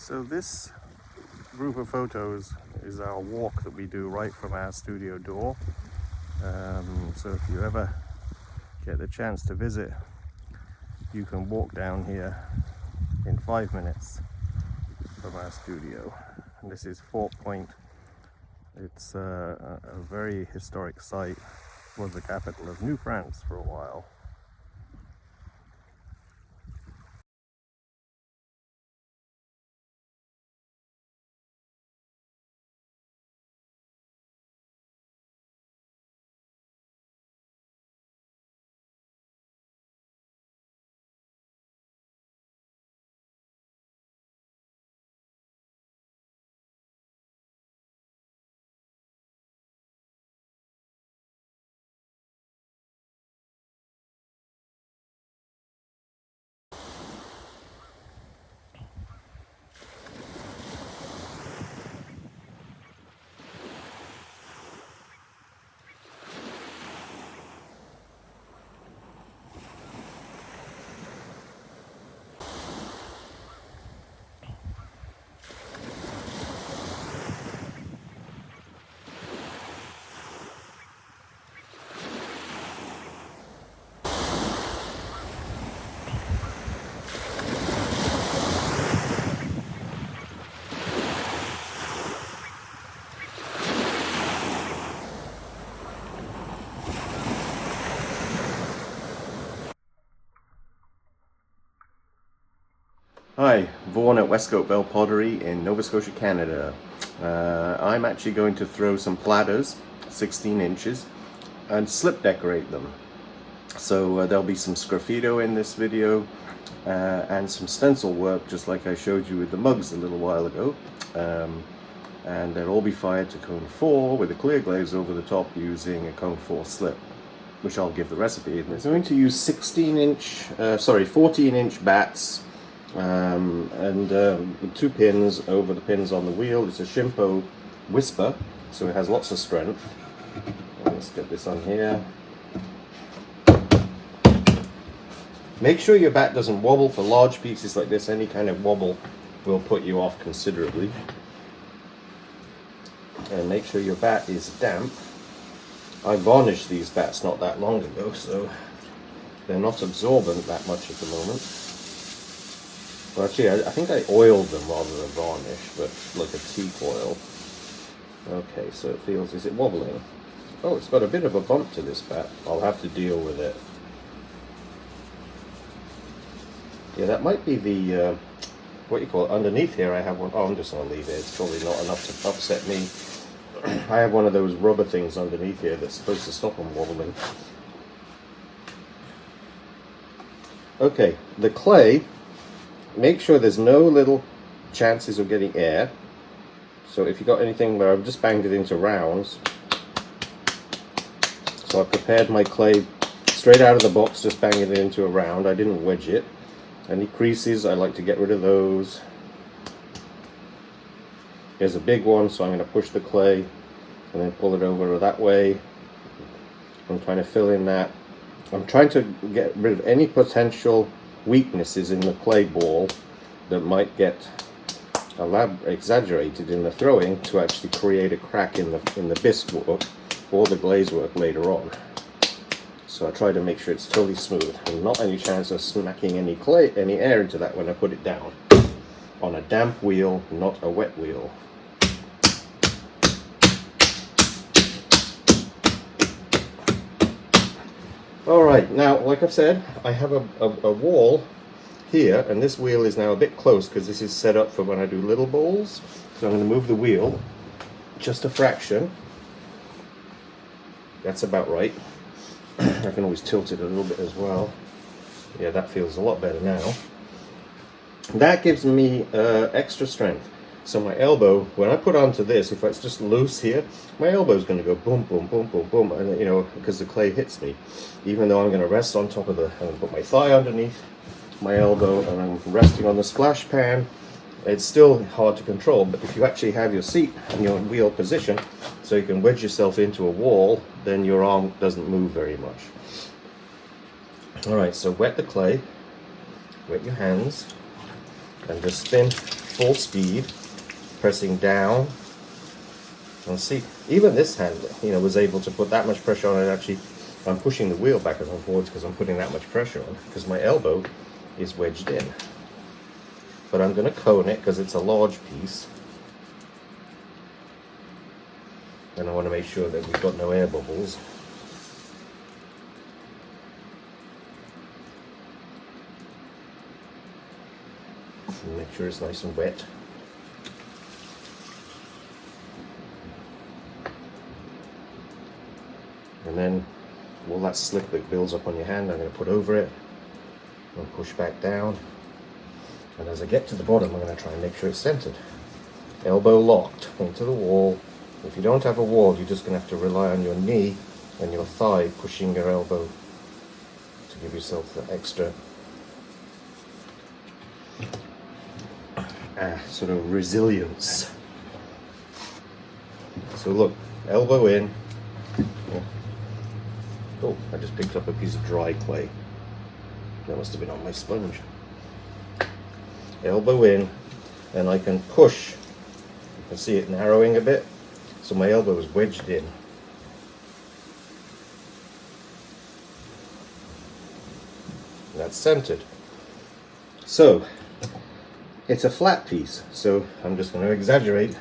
So this group of photos is our walk that we do right from our studio door. So if you ever get the chance to visit, you can walk down here in 5 minutes from our studio. And this is Fort Point. It's a very historic site. It was the capital of New France for a while. Hi, Vaughan at Westcote Bell Pottery in Nova Scotia, Canada. I'm actually going to throw some platters, 16 inches, and slip decorate them. So there'll be some sgraffito in this video and some stencil work, just like I showed you with the mugs a little while ago. And they'll all be fired to cone 4 with a clear glaze over the top using a cone 4 slip, which I'll give the recipe in this. I'm going to use 14-inch bats. With 2 pins over the pins on the wheel. It's a Shimpo Whisper, so it has lots of strength. Let's get this on here. Make sure your bat doesn't wobble. For large pieces like this, any kind of wobble will put you off considerably. And make sure your bat is damp. I varnished these bats not that long ago, so they're not absorbent that much at the moment. Well, actually, I think I oiled them rather than varnish, but like a teak oil. Okay, so it feels, is it wobbling? Oh, it's got a bit of a bump to this bat. I'll have to deal with it. Yeah, that might be the, what you call it, underneath here I have one. Oh, I'm just going to leave it. It's probably not enough to upset me. I have one of those rubber things underneath here that's supposed to stop them wobbling. Okay, the clay. Make sure there's no little chances of getting air. So if you got anything where I've just banged it into rounds. So I prepared my clay straight out of the box, just banging it into a round. I didn't wedge it. Any creases, I like to get rid of those. Here's a big one, so I'm going to push the clay and then pull it over that way. I'm trying to fill in that. I'm trying to get rid of any potential weaknesses in the clay ball that might get exaggerated in the throwing to actually create a crack in the bisque work or the glaze work later on. So I try to make sure it's totally smooth and not any chance of smacking any air into that when I put it down on a damp wheel, not a wet wheel. Alright, now like I've said, I have a wall here, and this wheel is now a bit close because this is set up for when I do little bowls. So I'm going to move the wheel just a fraction. That's about right. I can always tilt it a little bit as well. Yeah, that feels a lot better now. That gives me extra strength. So my elbow, when I put onto this, if it's just loose here, my elbow is going to go boom, boom, boom, boom, boom, and you know, because the clay hits me. Even though I'm going to rest on top of I'm going to put my thigh underneath my elbow, and I'm resting on the splash pan, it's still hard to control. But if you actually have your seat in your wheel position, so you can wedge yourself into a wall, then your arm doesn't move very much. All right, so wet the clay, wet your hands, and just spin full speed, pressing down. And see, even this hand, was able to put that much pressure on it. Actually, I'm pushing the wheel backwards and forwards because I'm putting that much pressure on, because my elbow is wedged in. But I'm going to cone it because it's a large piece. And I want to make sure that we've got no air bubbles. And make sure it's nice and wet. And then all that slick that builds up on your hand, I'm going to put over it and push back down. And as I get to the bottom, I'm going to try and make sure it's centered. Elbow locked into the wall. If you don't have a wall, you're just going to have to rely on your knee and your thigh pushing your elbow to give yourself the extra sort of resilience. So look, elbow in. Oh, I just picked up a piece of dry clay. That must have been on my sponge. Elbow in, and I can push. You can see it narrowing a bit. So my elbow is wedged in. That's centered. So it's a flat piece, so I'm just going to exaggerate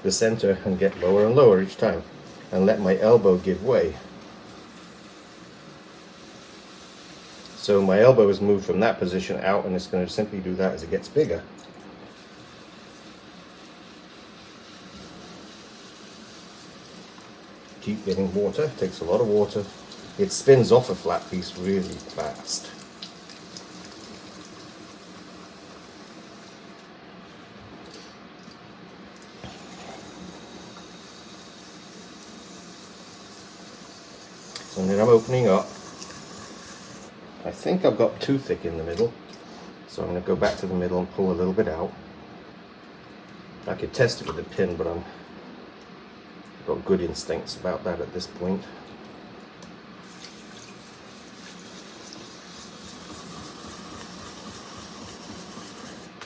the center and get lower and lower each time and let my elbow give way. So my elbow is moved from that position out, and it's going to simply do that as it gets bigger. Keep getting water, takes a lot of water. It spins off a flat piece really fast. So then I'm opening up. I think I've got too thick in the middle, so I'm going to go back to the middle and pull a little bit out. I could test it with a pin, but I've got good instincts about that at this point.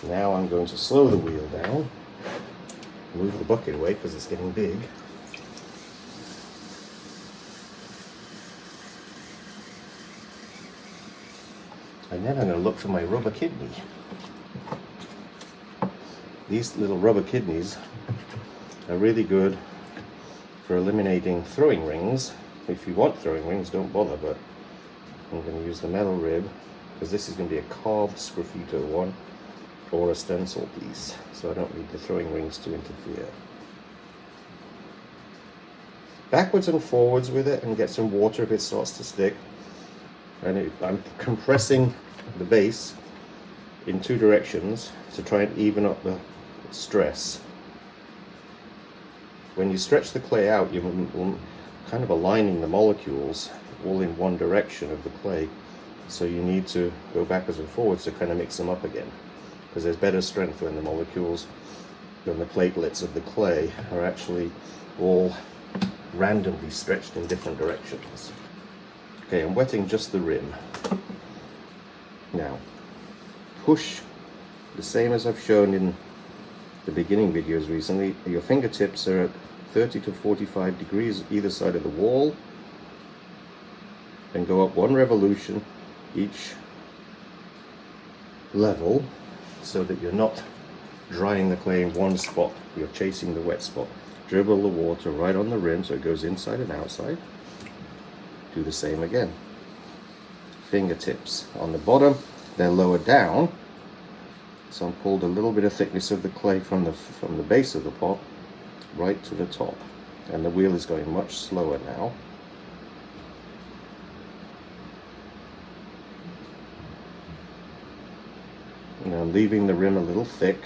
Now I'm going to slow the wheel down, move the bucket away because it's getting big. And then I'm going to look for my rubber kidney. These little rubber kidneys are really good for eliminating throwing rings. If you want throwing rings, don't bother, but I'm going to use the metal rib because this is going to be a carved sgraffito one or a stencil piece, so I don't need the throwing rings to interfere. Backwards and forwards with it and get some water if it starts to stick. And I'm compressing the base in two directions to try and even up the stress. When you stretch the clay out, you're kind of aligning the molecules all in one direction of the clay, so you need to go backwards and forwards to kind of mix them up again, because there's better strength when the molecules, when the platelets of the clay are actually all randomly stretched in different directions. Okay, I'm wetting just the rim. Now, push the same as I've shown in the beginning videos recently. Your fingertips are at 30 to 45 degrees either side of the wall, and go up one revolution each level so that you're not drying the clay in one spot, you're chasing the wet spot. Dribble the water right on the rim so it goes inside and outside. Do the same again. Fingertips on the bottom, they're lower down, so I'm pulled a little bit of thickness of the clay from the base of the pot right to the top, and the wheel is going much slower now. And I'm leaving the rim a little thick.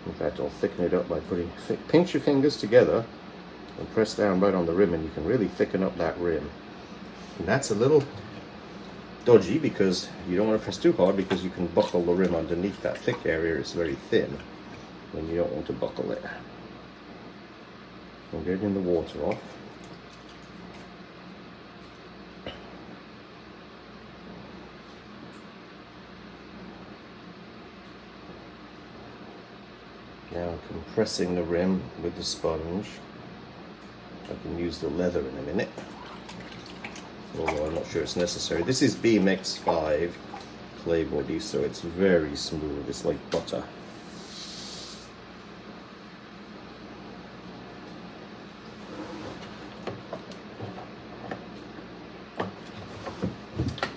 In fact, I'll thicken it up by pinch your fingers together and press down right on the rim, and you can really thicken up that rim. And that's a little dodgy because you don't want to press too hard, because you can buckle the rim underneath that thick area. It's very thin and you don't want to buckle it. I'm getting the water off. Now I'm compressing the rim with the sponge. I can use the leather in a minute, although I'm not sure it's necessary. This is BMX5 clay body, so it's very smooth. It's like butter.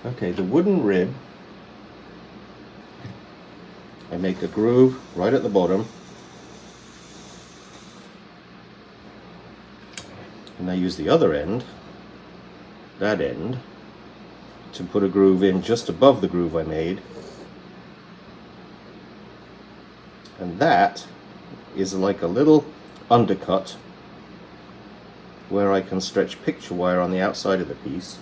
Okay, the wooden rib, I make a groove right at the bottom, and I use the other end, that end, to put a groove in just above the groove I made. And that is like a little undercut where I can stretch picture wire on the outside of the piece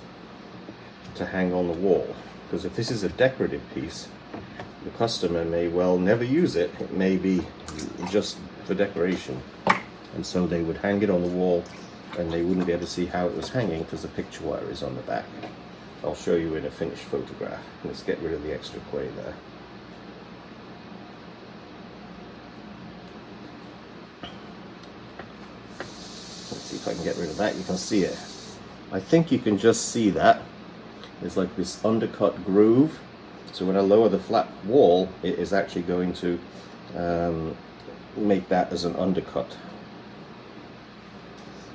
to hang on the wall. Because if this is a decorative piece, the customer may well never use it. It may be just for decoration. And so they would hang it on the wall and they wouldn't be able to see how it was hanging because the picture wire is on the back. I'll show you in a finished photograph. Let's get rid of the extra clay there. Let's see if I can get rid of that. You can see it. I think you can just see that. There's like this undercut groove. So when I lower the flat wall, it is actually going to make that as an undercut.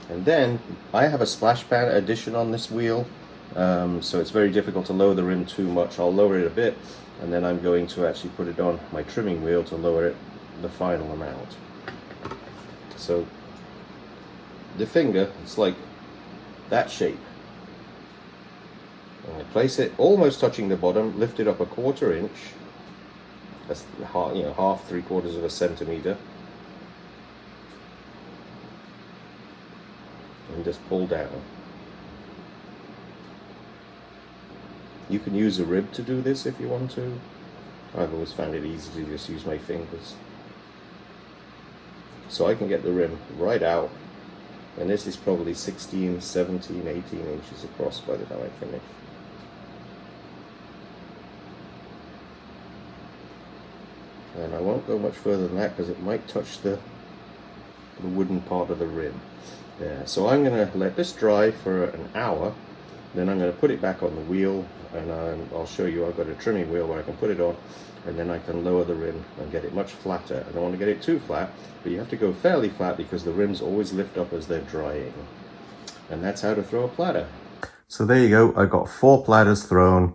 And then I have a splash pad addition on this wheel, so it's very difficult to lower the rim too much. I'll lower it a bit, and then I'm going to actually put it on my trimming wheel to lower it the final amount. So the finger, it's like that shape. And I place it almost touching the bottom, lift it up 1/4 inch. That's half, 3/4 of a centimeter. And just pull down. You can use a rib to do this if you want to. I've always found it easy to just use my fingers. So I can get the rim right out, and this is probably 16, 17, 18 inches across by the time I finish. And I won't go much further than that because it might touch the wooden part of the rim. Yeah, so I'm going to let this dry for an hour, then I'm going to put it back on the wheel, and I'll show you. I've got a trimming wheel where I can put it on, and then I can lower the rim and get it much flatter. I don't want to get it too flat, but you have to go fairly flat because the rims always lift up as they're drying. And that's how to throw a platter. So there you go. I've got 4 platters thrown.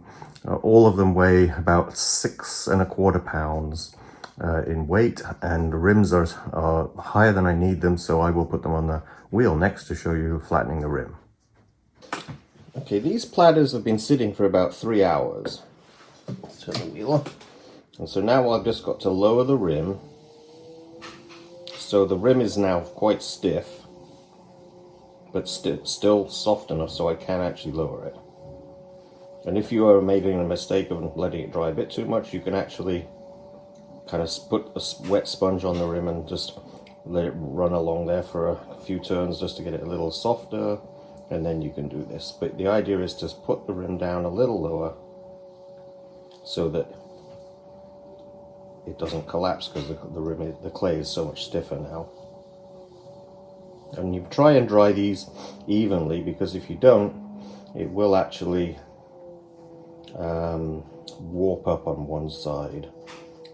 All of them weigh about 6 1/4 pounds. In weight, and the rims are higher than I need them, so I will put them on the wheel next to show you flattening the rim. Okay, these platters have been sitting for about 3 hours. Turn the wheel on. And so now I've just got to lower the rim. So the rim is now quite stiff, but still soft enough so I can actually lower it. And if you are making a mistake of letting it dry a bit too much, you can actually kind of put a wet sponge on the rim and just let it run along there for a few turns just to get it a little softer, and then you can do this. But the idea is to put the rim down a little lower so that it doesn't collapse, because the clay is so much stiffer now. And you try and dry these evenly, because if you don't, it will actually warp up on one side.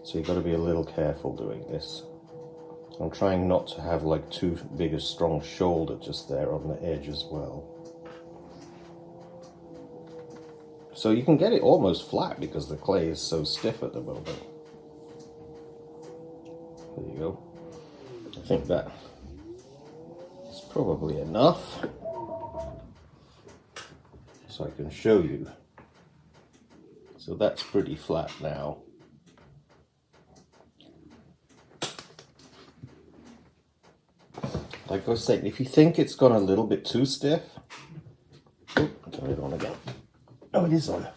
So you've got to be a little careful doing this. I'm trying not to have like too big a strong shoulder just there on the edge as well. So you can get it almost flat because the clay is so stiff at the moment. There you go. I think that is probably enough. So I can show you. So that's pretty flat now. Like I was saying, if you think it's gone a little bit too stiff, turn it on again. Oh, it is on.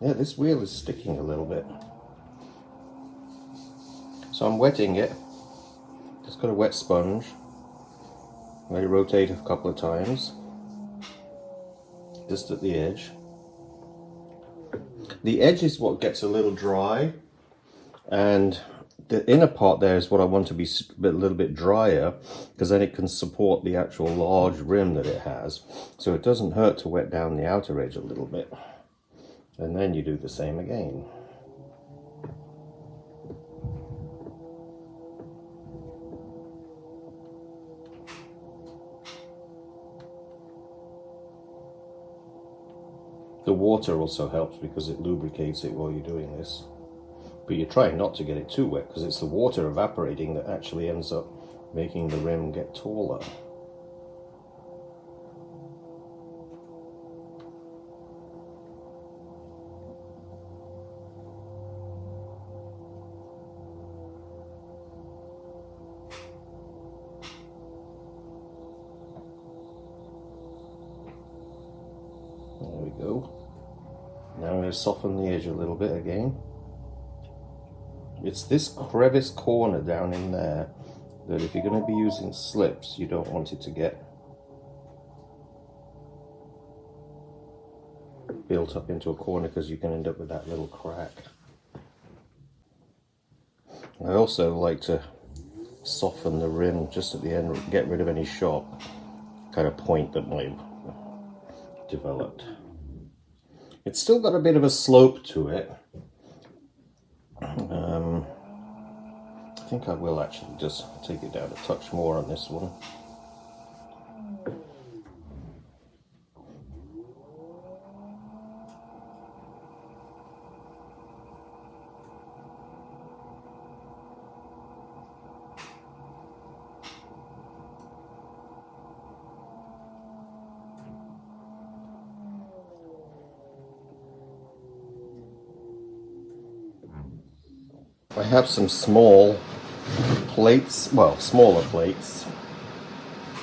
Yeah, this wheel is sticking a little bit. So I'm wetting it. Just got a wet sponge. Let it rotate a couple of times. Just at the edge. The edge is what gets a little dry, and the inner part there is what I want to be a little bit drier, because then it can support the actual large rim that it has. So it doesn't hurt to wet down the outer edge a little bit. And then you do the same again. The water also helps because it lubricates it while you're doing this. But you're trying not to get it too wet, because it's the water evaporating that actually ends up making the rim get taller. There we go. Now I'm going to soften the edge a little bit again. It's this crevice corner down in there that if you're going to be using slips, you don't want it to get built up into a corner, because you can end up with that little crack. I also like to soften the rim just at the end, get rid of any sharp kind of point that might have developed. It's still got a bit of a slope to it. I think I will actually just take it down a touch more on this one. I have some small plates, well, smaller plates.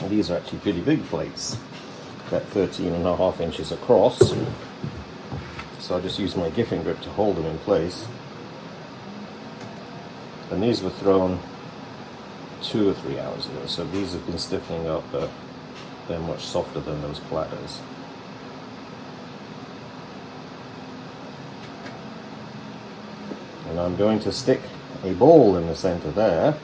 And these are actually pretty big plates, about 13.5 inches across. So I just use my giffing grip to hold them in place. And these were thrown 2 or 3 hours ago, so these have been stiffening up, but they're much softer than those platters. And I'm going to stick a bowl in the center there.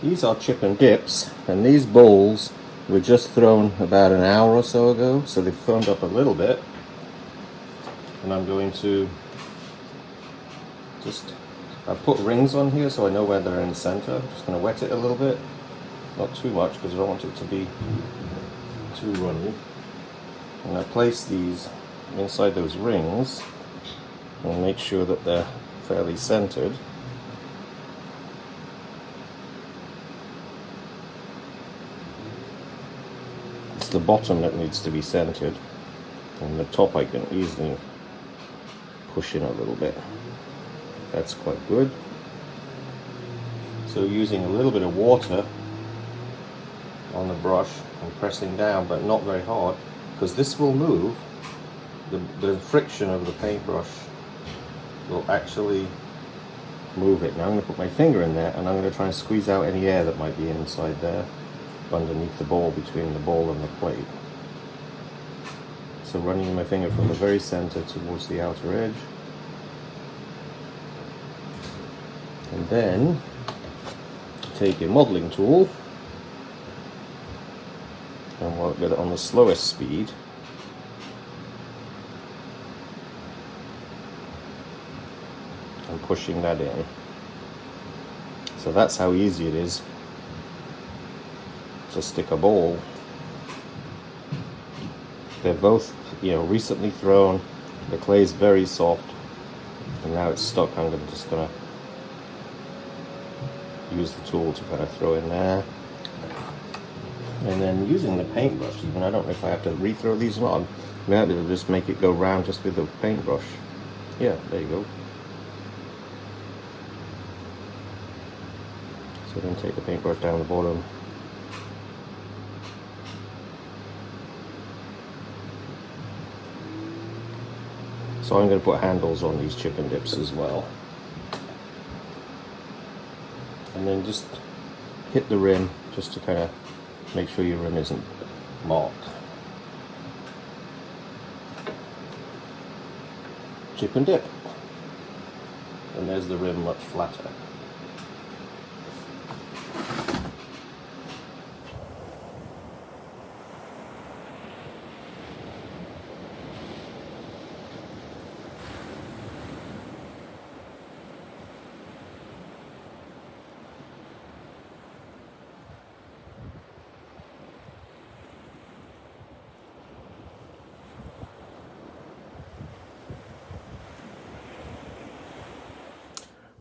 These are chip and dips, and these bowls were just thrown about an hour or so ago, so they've firmed up a little bit. And I'm going to I've put rings on here so I know where they're in the center. I'm just going to wet it a little bit, not too much because I don't want it to be too runny. And I place these inside those rings and make sure that they're fairly centered. It's the bottom that needs to be centered, and the top I can easily push in a little bit. That's quite good. So using a little bit of water on the brush and pressing down, but not very hard, because this will move. The friction of the paintbrush will actually move it. Now I'm going to put my finger in there and I'm going to try and squeeze out any air that might be inside there, underneath the ball, between the ball and the plate. So running my finger from the very center towards the outer edge. And then take your modeling tool and work with it on the slowest speed. And pushing that in. So that's how easy it is to stick a ball. They're both, recently thrown. The clay is very soft, and now it's stuck. I'm just gonna use the tool to kind of throw in there, and then using the paintbrush. Even I don't know if I have to rethrow these or not. Maybe I'll just make it go round just with the paintbrush. Yeah, there you go. So then take the paintbrush down the bottom. So I'm going to put handles on these chip and dips as well. And then just hit the rim just to kind of make sure your rim isn't marked. chip and dip. And there's the rim much flatter.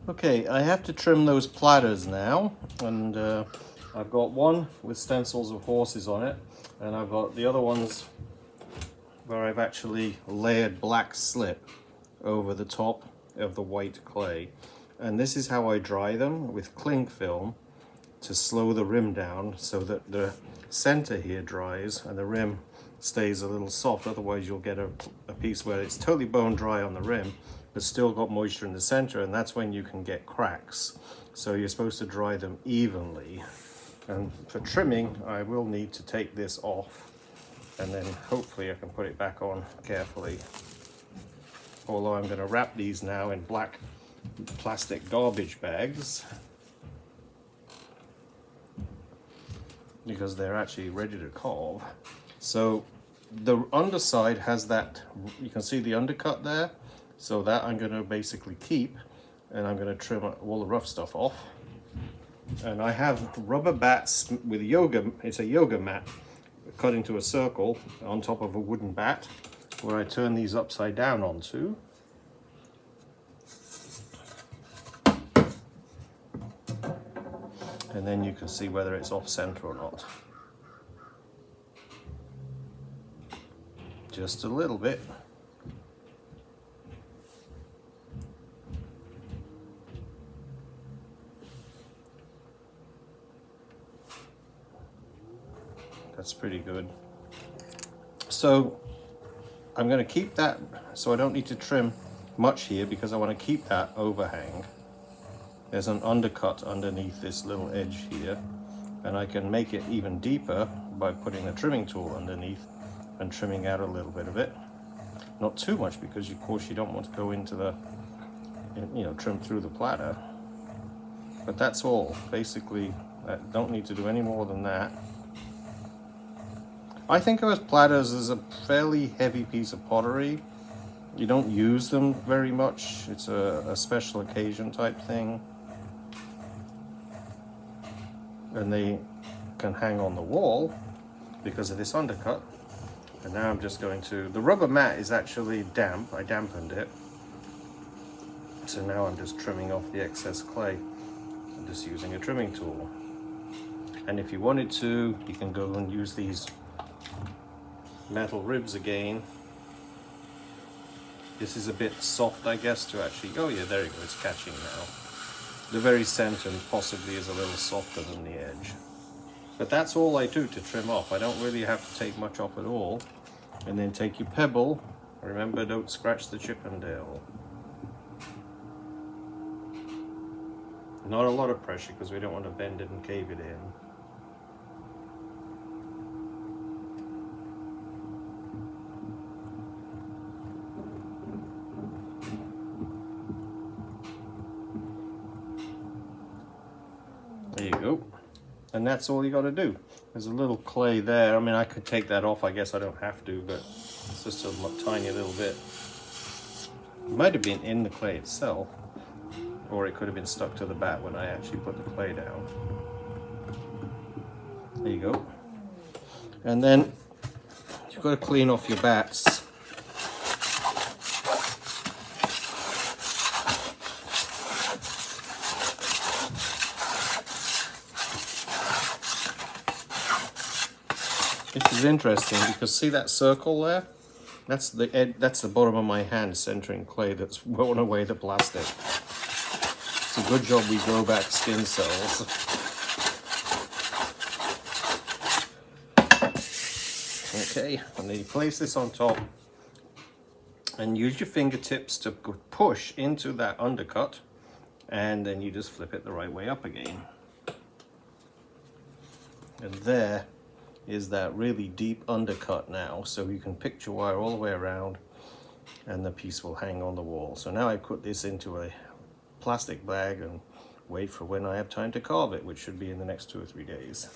Okay, I have to trim those platters now, and I've got one with stencils of horses on it, and I've got the other ones where I've actually layered black slip over the top of the white clay. And this is how I dry them, with cling film to slow the rim down so that the center here dries and the rim stays a little soft. Otherwise you'll get a piece where it's totally bone dry on the rim but still got moisture in the center, and that's when you can get cracks. So you're supposed to dry them evenly. And for trimming, I will need to take this off, and then hopefully I can put it back on carefully. Although I'm going to wrap these now in black plastic garbage bags, because they're actually ready to carve. So the underside has that, you can see the undercut there, so that I'm going to basically keep, and I'm going to trim all the rough stuff off. And I have rubber bats with yoga, it's a yoga mat cut into a circle on top of a wooden bat, where I turn these upside down onto. And then you can see whether it's off center or not. Just a little bit. That's pretty good. So I'm going to keep that, so I don't need to trim much here because I want to keep that overhang. There's an undercut underneath this little edge here, and I can make it even deeper by putting a trimming tool underneath and trimming out a little bit of it. Not too much, because of course you don't want to go into the, trim through the platter. But that's all. Basically, I don't need to do any more than that. I think of as platters as a fairly heavy piece of pottery. You don't use them very much. It's a special occasion type thing. And they can hang on the wall because of this undercut. And now I'm just going to, the rubber mat is actually damp. I dampened it. So now I'm just trimming off the excess clay. I'm just using a trimming tool. And if you wanted to, you can go and use these metal ribs again. This is a bit soft, I guess, to actually, oh yeah, there you go, it's catching now. The very center possibly is a little softer than the edge. But that's all I do to trim off. I don't really have to take much off at all. And then take your pebble. Remember, don't scratch the Chippendale. Not a lot of pressure because we don't want to bend it and cave it in. There you go. And that's all you got to do. There's a little clay there. I mean, I could take that off. I guess I don't have to, but it's just a tiny little bit. It might have been in the clay itself, or it could have been stuck to the bat when I actually put the clay down. There you go. And then you've got to clean off your bats. This is interesting because see that circle there? That's the bottom of my hand centering clay that's worn away the plastic. It's a good job we grow back skin cells. Okay, and then you place this on top and use your fingertips to push into that undercut, and then you just flip it the right way up again. And there is that really deep undercut now, so you can picture wire all the way around. and the piece will hang on the wall. So now I put this into a plastic bag and wait for when I have time to carve it, which should be in the next 2 or 3 days.